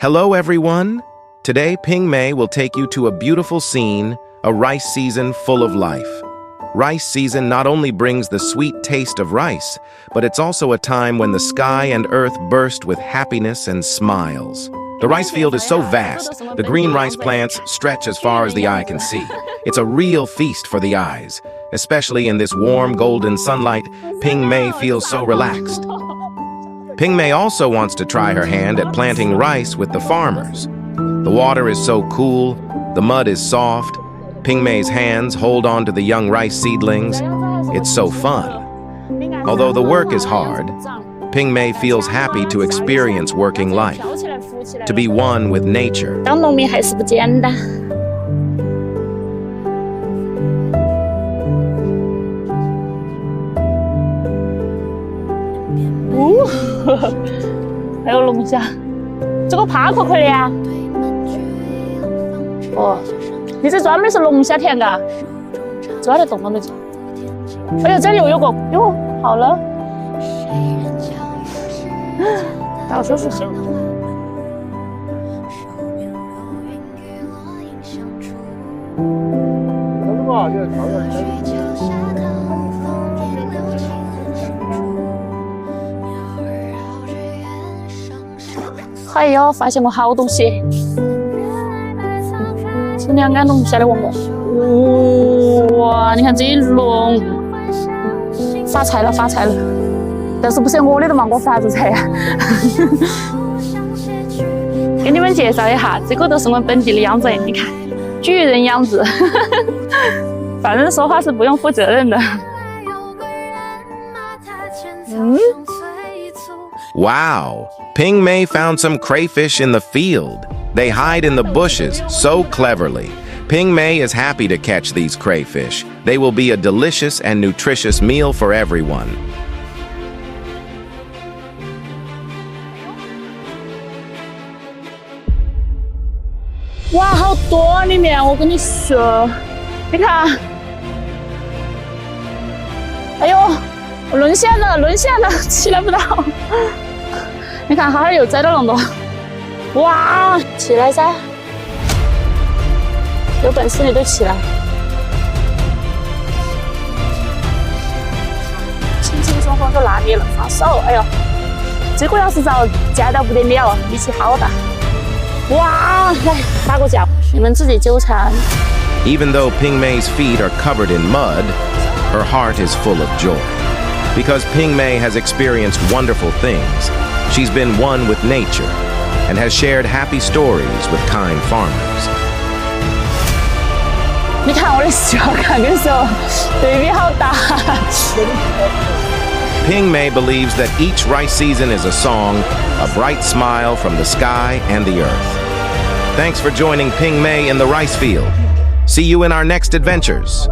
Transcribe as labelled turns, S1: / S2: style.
S1: Hello everyone! Today Ping Mei will take you to a beautiful scene, a rice season full of life. Rice season not only brings the sweet taste of rice, but it's also a time when the sky and earth burst with happiness and smiles. The rice field is so vast, the green rice plants stretch as far as the eye can see. It's a real feast for the eyes. Especially in this warm golden sunlight, Ping Mei feels so relaxed. Ping Mei also wants to try her hand at planting rice with the farmers. The water is so cool, the mud is soft. Ping Mei's hands hold on to the young rice seedlings. It's so fun. Although the work is hard, Ping Mei feels happy to experience working life, to be one with nature.
S2: 当农民还是不简单。还有龙虾，这个帕可可以啊。哦，你这专门是龙虾田嘎，抓得动了没有？哎呦，这里又有个，哟，好了，到处是生。哎呦，发现过好东西，是两杆龙虾的王国。哇，你看这一笼，发财了，发财了！但是不是我的的嘛，我发啥子财啊？给你们介绍一下，这个都是我们本地的养殖，你看，巨人养殖，反正说话是不用负责任的。
S1: Wow! Ping Mei found some crayfish in the field. They hide in the bushes so cleverly. Ping Mei is happy to catch these crayfish. They will be a delicious and nutritious meal for everyone.
S2: 哇，好多里面，我跟你说，你看，哎呦，我沦陷了，沦陷了，起来不到。你看，哈儿又栽到那么多，哇，起来噻！有本事你就起来，轻轻松松就拿捏了，放手。哎呦，这个要是找见到不得了，力气好大。哇，来打个脚，你们自己纠缠。
S1: Even though Ping Mei's feet are covered in mud, her heart is full of joy. Because Ping Mei has experienced wonderful things, she's been one with nature and has shared happy stories with kind farmers.
S2: 你看我的手，看跟手对比好大。
S1: Ping Mei believes that each rice season is a song, a bright smile from the sky and the earth. Thanks for joining Ping Mei in the rice field. See you in our next adventures.